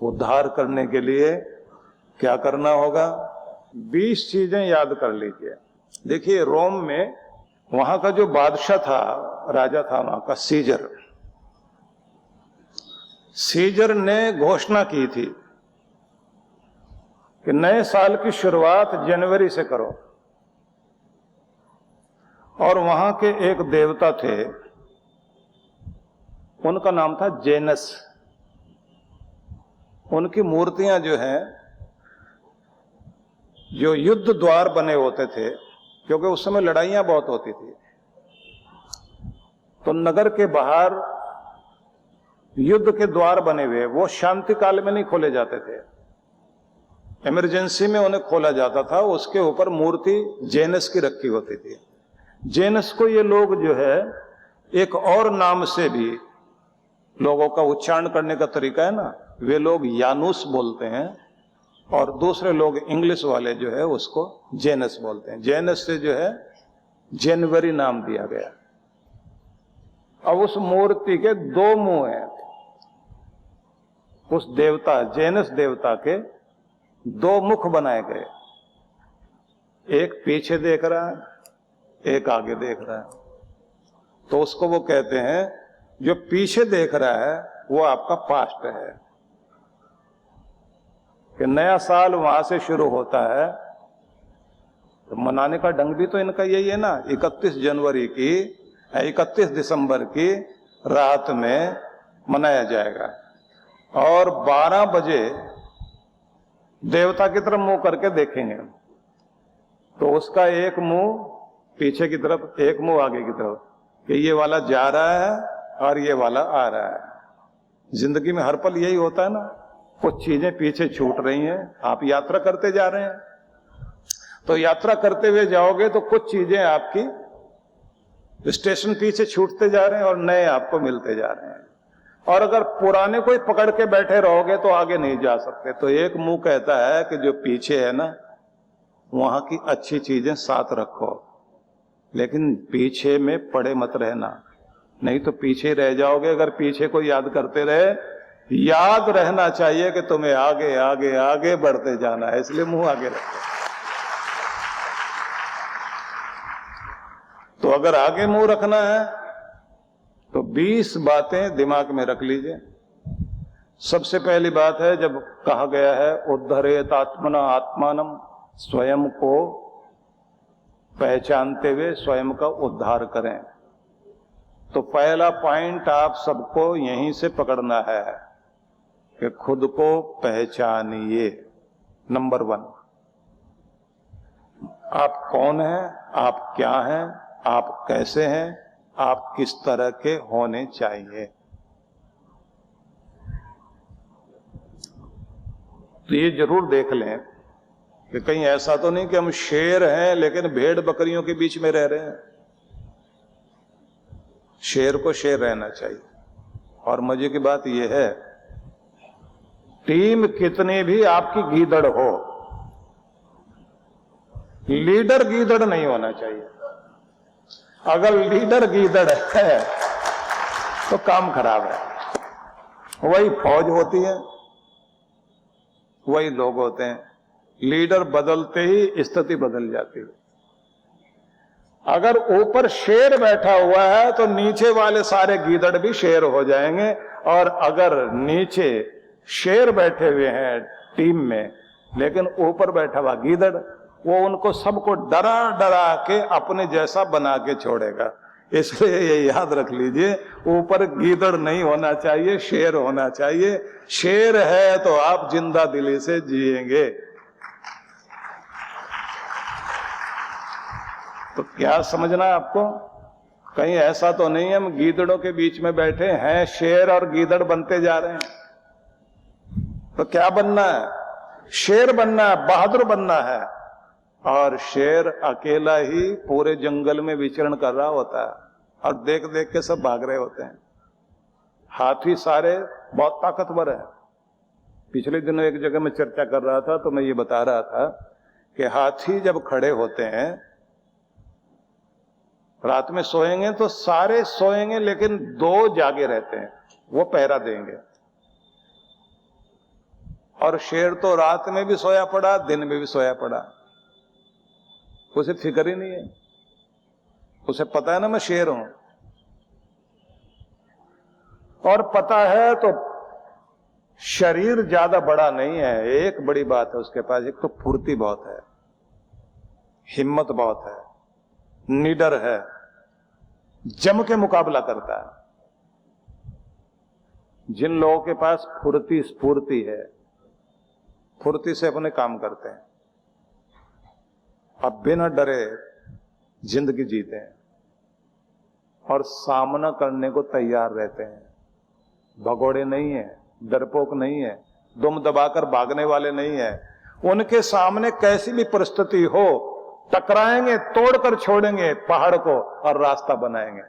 उद्धार करने के लिए क्या करना होगा? 20 चीजें याद कर लीजिए। देखिए, रोम में वहां का जो बादशाह था, राजा था वहां का, सीजर ने घोषणा की थी कि नए साल की शुरुआत जनवरी से करो। और वहां के एक देवता थे, उनका नाम था जेनस। उनकी मूर्तियां जो हैं, जो युद्ध द्वार बने होते थे, क्योंकि उस समय लड़ाइयां बहुत होती थी, तो नगर के बाहर युद्ध के द्वार बने हुए, वो शांति काल में नहीं खोले जाते थे, इमरजेंसी में उन्हें खोला जाता था। उसके ऊपर मूर्ति जेनस की रखी होती थी। जेनस को ये लोग जो है एक और नाम से भी, लोगों का उच्चारण करने का तरीका है ना, वे लोग यानुस बोलते हैं, और दूसरे लोग इंग्लिश वाले जो है उसको जेनस बोलते हैं। जेनस से जो है जनवरी नाम दिया गया। अब उस मूर्ति के 2 मुंह हैं। उस देवता, जेनस देवता के 2 मुख बनाए गए, एक पीछे देख रहा है, एक आगे देख रहा है। तो उसको वो कहते हैं, जो पीछे देख रहा है वो आपका पास्ट है, कि नया साल वहां से शुरू होता है। तो मनाने का ढंग भी तो इनका यही है ना, 31 जनवरी की, 31 दिसंबर की रात में मनाया जाएगा, और 12 बजे देवता की तरफ मुंह करके देखेंगे, तो उसका एक मुंह पीछे की तरफ, एक मुंह आगे की तरफ, कि ये वाला जा रहा है और ये वाला आ रहा है। जिंदगी में हर पल यही होता है ना, कुछ चीजें पीछे छूट रही हैं। आप यात्रा करते जा रहे हैं, तो यात्रा करते हुए जाओगे तो कुछ चीजें आपकी स्टेशन पीछे छूटते जा रहे हैं और नए आपको मिलते जा रहे हैं। और अगर पुराने कोई पकड़ के बैठे रहोगे तो आगे नहीं जा सकते। तो एक मुंह कहता है कि जो पीछे है ना, वहां की अच्छी चीजें साथ रखो, लेकिन पीछे में पड़े मत रहना, नहीं तो पीछे रह जाओगे। अगर पीछे को याद करते रहे, याद रहना चाहिए कि तुम्हें आगे आगे आगे बढ़ते जाना है, इसलिए मुंह आगे रखो। तो अगर आगे मुंह रखना है तो 20 बातें दिमाग में रख लीजिए। सबसे पहली बात है, जब कहा गया है उद्धरेत आत्मना आत्मानम, स्वयं को पहचानते हुए स्वयं का उद्धार करें, तो पहला पॉइंट आप सबको यहीं से पकड़ना है कि खुद को पहचानिए। नंबर 1, आप कौन हैं, आप क्या हैं, आप कैसे हैं, आप किस तरह के होने चाहिए। तो ये जरूर देख लें कि कहीं ऐसा तो नहीं कि हम शेर हैं लेकिन भेड़ बकरियों के बीच में रह रहे हैं। शेर को शेर रहना चाहिए। और मजे की बात यह है, टीम कितनी भी आपकी गीदड़ हो, लीडर गीदड़ नहीं होना चाहिए। अगर लीडर गीदड़ है तो काम खराब है। वही फौज होती है, वही लोग होते हैं। लीडर बदलते ही स्थिति बदल जाती है। अगर ऊपर शेर बैठा हुआ है तो नीचे वाले सारे गीदड़ भी शेर हो जाएंगे, और अगर नीचे शेर बैठे हुए हैं टीम में लेकिन ऊपर बैठा हुआ गीदड़, वो उनको सबको डरा डरा के अपने जैसा बना के छोड़ेगा। इसलिए ये याद रख लीजिए, ऊपर गीदड़ नहीं होना चाहिए, शेर होना चाहिए। शेर है तो आप जिंदा दिली से जिएंगे। तो क्या समझना है आपको, कहीं ऐसा तो नहीं है हम गीदड़ों के बीच में बैठे हैं, शेर और गीदड़ बनते जा रहे हैं। तो क्या बनना है? शेर बनना है, बहादुर बनना है। और शेर अकेला ही पूरे जंगल में विचरण कर रहा होता है और देख देख के सब भाग रहे होते हैं। हाथी सारे बहुत ताकतवर है। पिछले दिनों एक जगह में चर्चा कर रहा था तो मैं ये बता रहा था कि हाथी जब खड़े होते हैं, रात में सोएंगे तो सारे सोएंगे लेकिन 2 जागे रहते हैं, वो पहरा देंगे। और शेर तो रात में भी सोया पड़ा, दिन में भी सोया पड़ा, उसे फिक्र ही नहीं है, उसे पता है ना मैं शेर हूं। और पता है तो शरीर ज्यादा बड़ा नहीं है, एक बड़ी बात है उसके पास, एक तो फुर्ती बहुत है, हिम्मत बहुत है, निडर है, जम के मुकाबला करता है। जिन लोगों के पास फुर्ती स्फूर्ति है, फुर्ती से अपने काम करते हैं, अब बिना डरे जिंदगी जीते हैं और सामना करने को तैयार रहते हैं, भगोड़े नहीं है, डरपोक नहीं है, दुम दबाकर भागने वाले नहीं है। उनके सामने कैसी भी परिस्थिति हो टकराएंगे, तोड़कर छोड़ेंगे पहाड़ को और रास्ता बनाएंगे।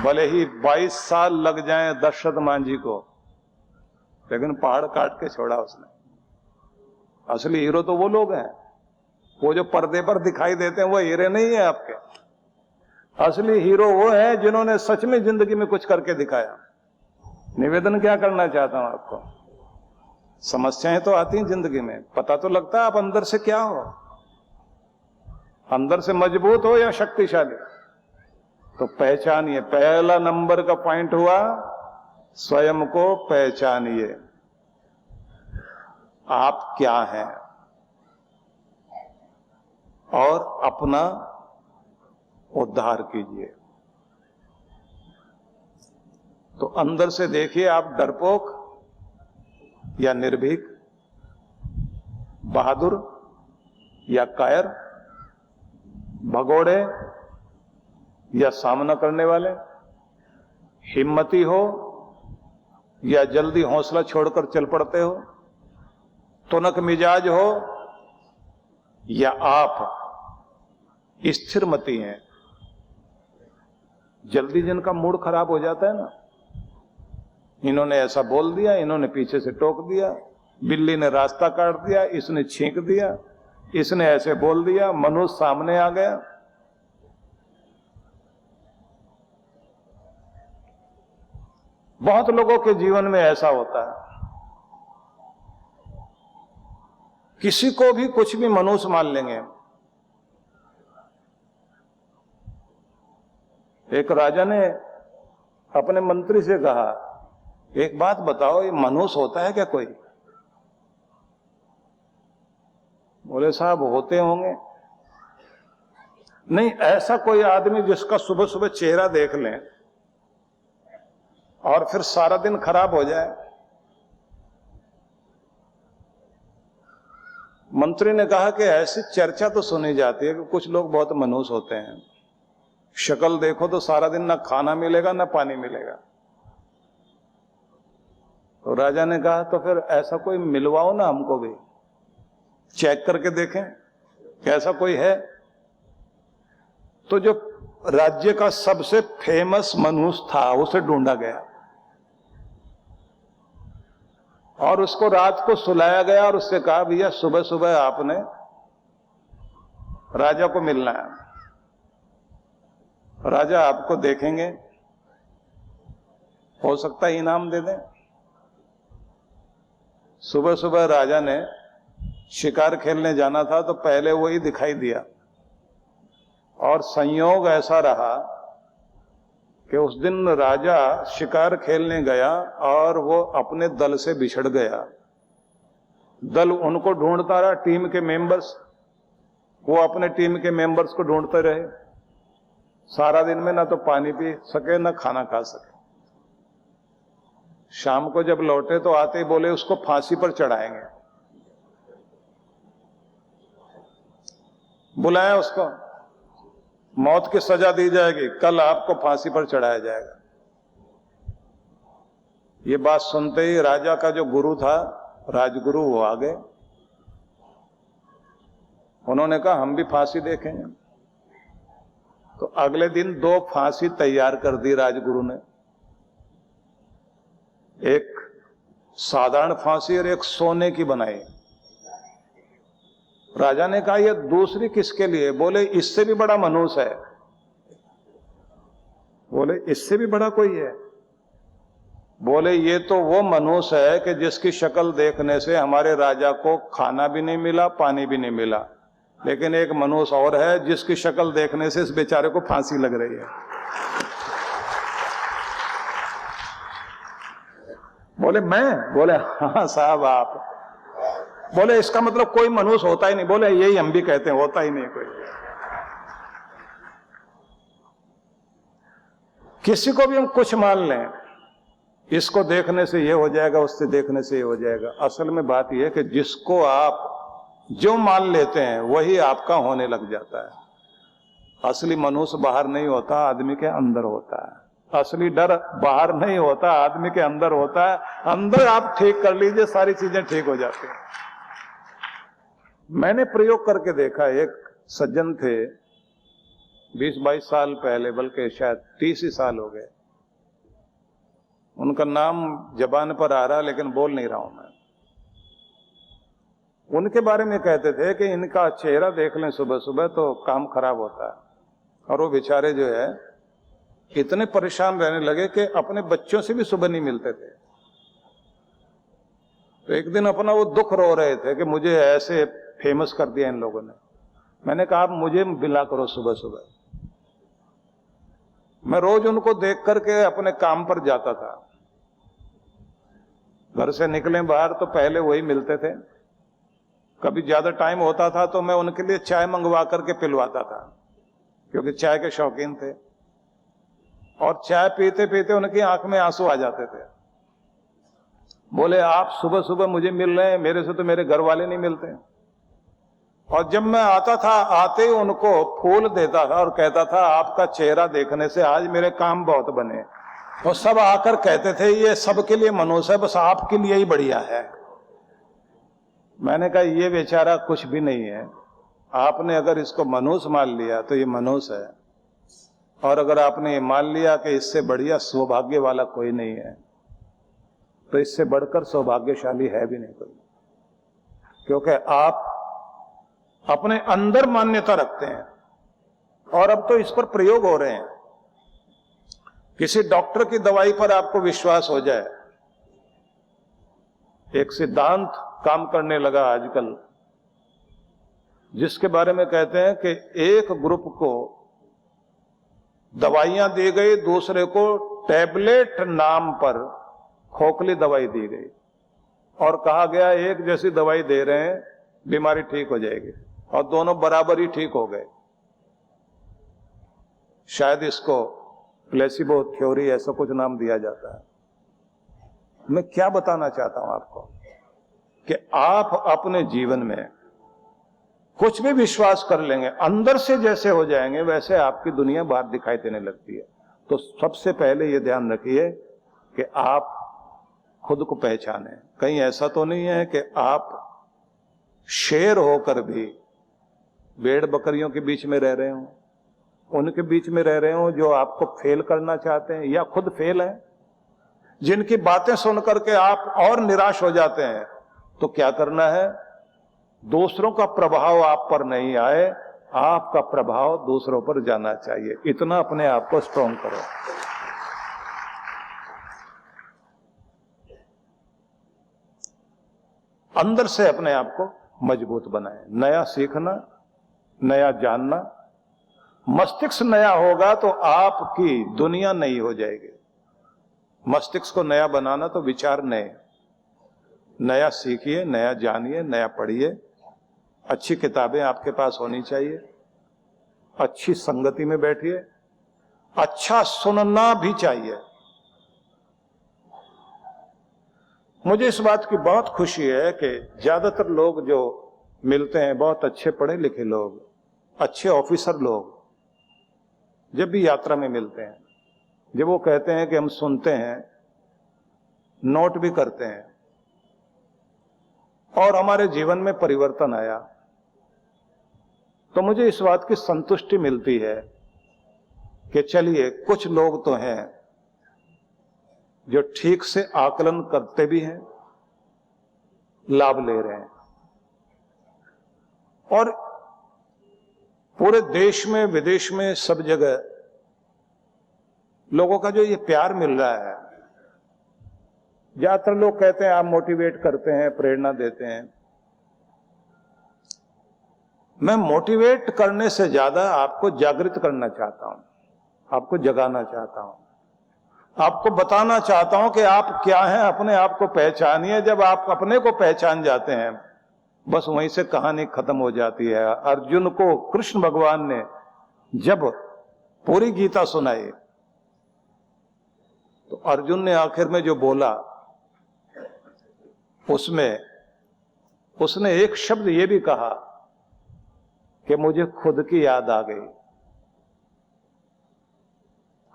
भले ही 22 साल लग जाएं दशरथ मांझी को, लेकिन पहाड़ काट के छोड़ा उसने। असली हीरो तो वो लोग हैं, वो जो पर्दे पर दिखाई देते हैं वो हीरे नहीं है आपके। असली हीरो वो है जिन्होंने सच में जिंदगी में कुछ करके दिखाया। निवेदन क्या करना चाहता हूं आपको, समस्याएं तो आती हैं जिंदगी में, पता तो लगता है आप अंदर से क्या हो, अंदर से मजबूत हो या शक्तिशाली, तो पहचानिए। पहला नंबर का पॉइंट हुआ स्वयं को पहचानिए, आप क्या हैं, और अपना उद्धार कीजिए। तो अंदर से देखिए आप डरपोक या निर्भीक, बहादुर या कायर, भगोड़े या सामना करने वाले, हिम्मती हो या जल्दी हौसला छोड़कर चल पड़ते हो, तुनक मिजाज हो या आप स्थिरमती हैं। जल्दी जिनका मूड खराब हो जाता है ना, इन्होंने ऐसा बोल दिया, इन्होंने पीछे से टोक दिया, बिल्ली ने रास्ता काट दिया, इसने छींक दिया, इसने ऐसे बोल दिया, मनुष्य सामने आ गया। बहुत लोगों के जीवन में ऐसा होता है, किसी को भी कुछ भी मनुष्य मान लेंगे। एक राजा ने अपने मंत्री से कहा, एक बात बताओ, ये मनुष्य होता है क्या कोई? बोले साहब होते होंगे। नहीं, ऐसा कोई आदमी जिसका सुबह सुबह चेहरा देख लें और फिर सारा दिन खराब हो जाए। मंत्री ने कहा कि ऐसी चर्चा तो सुनी जाती है कि कुछ लोग बहुत मनुष्य होते हैं, शक्ल देखो तो सारा दिन ना खाना मिलेगा ना पानी मिलेगा। तो राजा ने कहा तो फिर ऐसा कोई मिलवाओ ना, हमको भी चेक करके देखें कि ऐसा कोई है। तो जो राज्य का सबसे फेमस मनुष्य था उसे ढूंढा गया और उसको रात को सुलाया गया और उससे कहा, भैया सुबह सुबह आपने राजा को मिलना है, राजा आपको देखेंगे, हो सकता है इनाम दे दें। सुबह सुबह राजा ने शिकार खेलने जाना था तो पहले वही दिखाई दिया, और संयोग ऐसा रहा कि उस दिन राजा शिकार खेलने गया और वो अपने दल से बिछड़ गया। दल उनको ढूंढता रहा, टीम के मेंबर्स, वो अपने टीम के मेंबर्स को ढूंढते रहे। सारा दिन में ना तो पानी पी सके ना खाना खा सके। शाम को जब लौटे तो आते ही बोले उसको फांसी पर चढ़ाएंगे। बुलाया उसको, मौत की सजा दी जाएगी, कल आपको फांसी पर चढ़ाया जाएगा। ये बात सुनते ही राजा का जो गुरु था, राजगुरु, वो आ गए। उन्होंने कहा हम भी फांसी देखेंगे। तो अगले दिन 2 फांसी तैयार कर दी राजगुरु ने, एक साधारण फांसी और एक सोने की बनाई। राजा ने कहा ये दूसरी किसके लिए? बोले इससे भी बड़ा मनुष्य है। बोले इससे भी बड़ा कोई है? बोले ये तो वो मनुष्य है कि जिसकी शक्ल देखने से हमारे राजा को खाना भी नहीं मिला, पानी भी नहीं मिला, लेकिन एक मनुष्य और है जिसकी शक्ल देखने से इस बेचारे को फांसी लग रही है। बोले मैं? बोले हाँ साहब आप। बोले इसका मतलब कोई मनुष्य होता ही नहीं? बोले यही हम भी कहते हैं, होता ही नहीं कोई। किसी को भी हम कुछ मान लें, इसको देखने से ये हो जाएगा, उससे देखने से ये हो जाएगा। असल में बात यह है कि जिसको आप जो मान लेते हैं वही आपका होने लग जाता है। असली मनुष्य बाहर नहीं होता, आदमी के अंदर होता है। असली डर बाहर नहीं होता, आदमी के अंदर होता है। अंदर आप ठीक कर लीजिए, सारी चीजें ठीक हो जाती हैं। मैंने प्रयोग करके देखा, एक सज्जन थे 20-22 साल पहले, बल्कि शायद 30 ही साल हो गए। उनका नाम जबान पर आ रहा लेकिन बोल नहीं रहा हूं मैं। उनके बारे में कहते थे कि इनका चेहरा देख लें सुबह सुबह तो काम खराब होता है। और वो बेचारे जो है इतने परेशान रहने लगे कि अपने बच्चों से भी सुबह नहीं मिलते थे। तो एक दिन अपना वो दुख रो रहे थे कि मुझे ऐसे फेमस कर दिया इन लोगों ने। मैंने कहा आप मुझे मिला करो सुबह सुबह। मैं रोज उनको देख करके अपने काम पर जाता था। घर से निकले बाहर तो पहले वही मिलते थे। कभी ज्यादा टाइम होता था तो मैं उनके लिए चाय मंगवा करके पिलवाता था, क्योंकि चाय के शौकीन थे। और चाय पीते पीते उनकी आंख में आंसू आ जाते थे। बोले आप सुबह सुबह मुझे मिल रहे हैं, मेरे से तो मेरे घर वाले नहीं मिलते। और जब मैं आता था, आते ही उनको फूल देता था और कहता था आपका चेहरा देखने से आज मेरे काम बहुत बने। और सब आकर कहते थे ये सबके लिए मनुष्य है, बस आपके लिए ही बढ़िया है। मैंने कहा ये बेचारा कुछ भी नहीं है। आपने अगर इसको मनुष्य मान लिया तो ये मनुष्य है, और अगर आपने ये मान लिया कि इससे बढ़िया सौभाग्य वाला कोई नहीं है, तो इससे बढ़कर सौभाग्यशाली है भी नहीं कोई। क्योंकि आप अपने अंदर मान्यता रखते हैं, और अब तो इस पर प्रयोग हो रहे हैं। किसी डॉक्टर की दवाई पर आपको विश्वास हो जाए, एक सिद्धांत काम करने लगा आजकल, जिसके बारे में कहते हैं कि एक ग्रुप को दवाइयां दी गई, दूसरे को टैबलेट नाम पर खोखली दवाई दी गई, और कहा गया एक जैसी दवाई दे रहे हैं, बीमारी ठीक हो जाएगी, और दोनों बराबर ही ठीक हो गए। शायद इसको प्लेसिबो थ्योरी ऐसा कुछ नाम दिया जाता है। मैं क्या बताना चाहता हूं आपको कि आप अपने जीवन में कुछ भी विश्वास कर लेंगे, अंदर से जैसे हो जाएंगे वैसे आपकी दुनिया बाहर दिखाई देने लगती है। तो सबसे पहले यह ध्यान रखिए कि आप खुद को पहचानें। कहीं ऐसा तो नहीं है कि आप शेर होकर भी भेड़ बकरियों के बीच में रह रहे हो, उनके बीच में रह रहे हो जो आपको फेल करना चाहते हैं या खुद फेल हैं, जिनकी बातें सुन करके आप और निराश हो जाते हैं। तो क्या करना है? दूसरों का प्रभाव आप पर नहीं आए, आपका प्रभाव दूसरों पर जाना चाहिए। इतना अपने आप को स्ट्रॉन्ग करो। अंदर से अपने आप को मजबूत बनाए। नया सीखना, नया जानना। मस्तिष्क नया होगा तो आपकी दुनिया नई हो जाएगी। मस्तिष्क को नया बनाना तो विचार नए। नया सीखिए, नया जानिए, नया पढ़िए। अच्छी किताबें आपके पास होनी चाहिए। अच्छी संगति में बैठिए। अच्छा सुनना भी चाहिए। मुझे इस बात की बहुत खुशी है कि ज्यादातर लोग जो मिलते हैं, बहुत अच्छे पढ़े लिखे लोग, अच्छे ऑफिसर लोग, जब भी यात्रा में मिलते हैं, जब वो कहते हैं कि हम सुनते हैं, नोट भी करते हैं और हमारे जीवन में परिवर्तन आया, तो मुझे इस बात की संतुष्टि मिलती है कि चलिए कुछ लोग तो हैं जो ठीक से आकलन करते भी हैं, लाभ ले रहे हैं। और पूरे देश में, विदेश में, सब जगह लोगों का जो ये प्यार मिल रहा है, ज्यादातर लोग कहते हैं आप मोटिवेट करते हैं, प्रेरणा देते हैं। मैं मोटिवेट करने से ज्यादा आपको जागृत करना चाहता हूं, आपको जगाना चाहता हूं, आपको बताना चाहता हूं कि आप क्या हैं, अपने आप को पहचानिए। जब आप अपने को पहचान जाते हैं, बस वहीं से कहानी खत्म हो जाती है। अर्जुन को कृष्ण भगवान ने जब पूरी गीता सुनाई तो अर्जुन ने आखिर में जो बोला उसमें उसने एक शब्द ये भी कहा कि मुझे खुद की याद आ गई,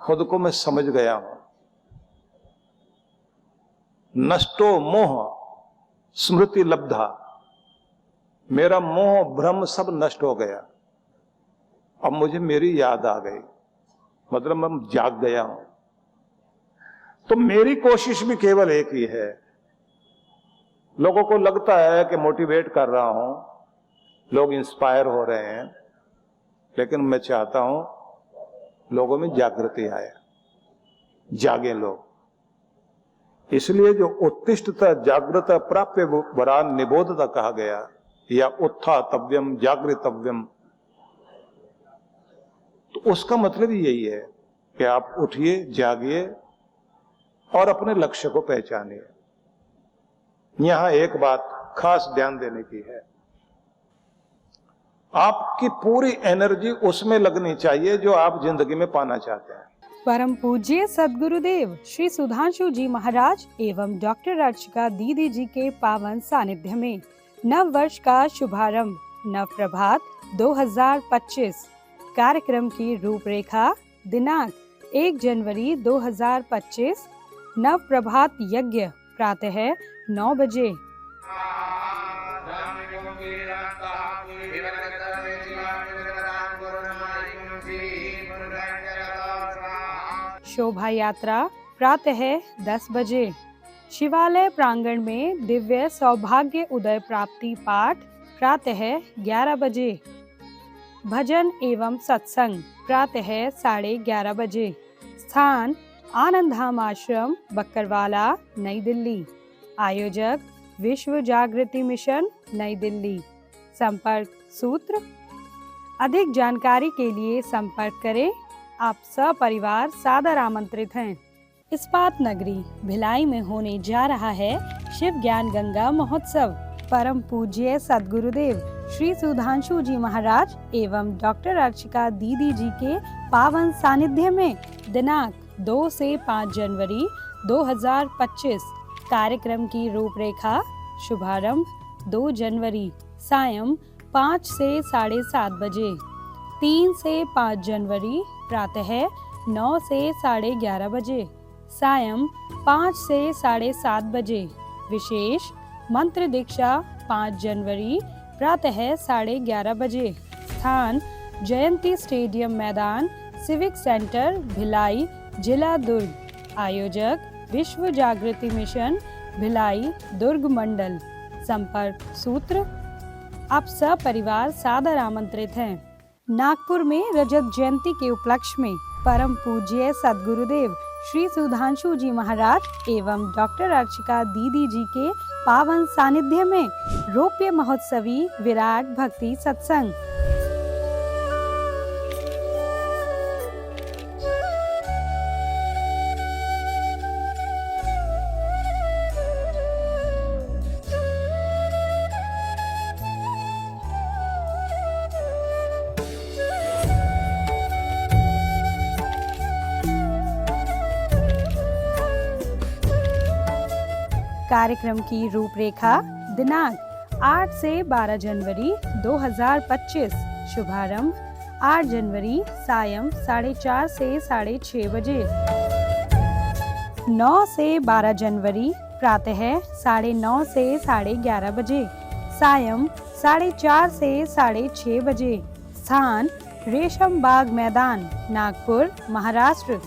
खुद को मैं समझ गया हूं। नष्टो मोह स्मृति लब्धा, मेरा मोह भ्रम सब नष्ट हो गया, अब मुझे मेरी याद आ गई, मतलब मैं जाग गया हूं। तो मेरी कोशिश भी केवल एक ही है। लोगों को लगता है कि मोटिवेट कर रहा हूं, लोग इंस्पायर हो रहे हैं, लेकिन मैं चाहता हूं लोगों में जागृति आए, जागे लोग। इसलिए जो उत्तिष्ठता जागृता प्राप्य वरान निबोधता कहा गया, या उत्थातव्यम जागृतव्यम, तो उसका मतलब ही यही है कि आप उठिए, जागिए और अपने लक्ष्य को पहचानिए। यहां एक बात खास ध्यान देने की है, आपकी पूरी एनर्जी उसमें लगनी चाहिए जो आप जिंदगी में पाना चाहते हैं। परम पूज्य सद्गुरुदेव श्री सुधांशु जी महाराज एवं डॉक्टर अर्चिका दीदी जी के पावन सानिध्य में नव वर्ष का शुभारंभ नव प्रभात 2025 कार्यक्रम की रूपरेखा दिनांक 1 जनवरी 2025 नव प्रभात यज्ञ प्रातः 9 बजे। शोभा यात्रा प्रातः 10 बजे। शिवालय प्रांगण में दिव्य सौभाग्य उदय प्राप्ति पाठ प्रातः 11 बजे। भजन एवं सत्संग प्रातः 11:30 बजे। स्थान आनंद धाम आश्रम बक्करवाला नई दिल्ली। आयोजक विश्व जागृति मिशन नई दिल्ली। संपर्क सूत्र। अधिक जानकारी के लिए संपर्क करें। आप सपरिवार सादर आमंत्रित हैं। इस्पात नगरी भिलाई में होने जा रहा है शिव ज्ञान गंगा महोत्सव। परम पूज्य सद्गुरुदेव श्री सुधांशु जी महाराज एवं डॉक्टर अर्चिका दीदी जी के पावन सानिध्य में दिनांक 2 से 5 जनवरी 2025 कार्यक्रम की रूपरेखा। शुभारंभ 2 जनवरी सायं 5 से 7:30 बजे। 3 से 5 जनवरी प्रातः 9 से 11:30 बजे। सायं 5 से 7:30 बजे। विशेष मंत्र दीक्षा 5 जनवरी प्रातः 11:30 बजे। स्थान जयंती स्टेडियम मैदान सिविक सेंटर भिलाई जिला दुर्ग। आयोजक विश्व जागृति मिशन भिलाई दुर्ग मंडल। संपर्क सूत्र। आप सपरिवार सादर आमंत्रित हैं। नागपुर में रजत जयंती के उपलक्ष्य में परम पूज्य सद्गुरुदेव श्री सुधांशु जी महाराज एवं डॉक्टर अर्चिका दीदी जी के पावन सानिध्य में रौप्य महोत्सवी विराट भक्ति सत्संग। कार्यक्रम की रूपरेखा दिनांक 8 से 12 जनवरी 2025। शुभारंभ 8 जनवरी सायं 4:30 से 6:30 बजे। 9 से 12 जनवरी प्रातः 9:30 से 11:30 बजे। सायं 4:30 से 6:30 बजे। स्थान रेशम बाग मैदान नागपुर महाराष्ट्र।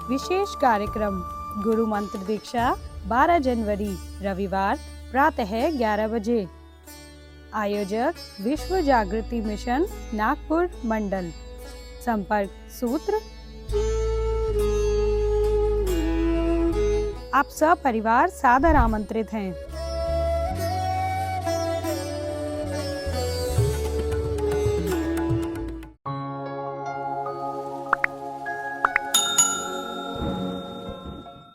विशेष कार्यक्रम गुरु मंत्र दीक्षा 12 जनवरी रविवार प्रातः 11 बजे। आयोजक विश्व जागृति मिशन नागपुर मंडल। संपर्क सूत्र। आप सपरिवार सादर आमंत्रित हैं।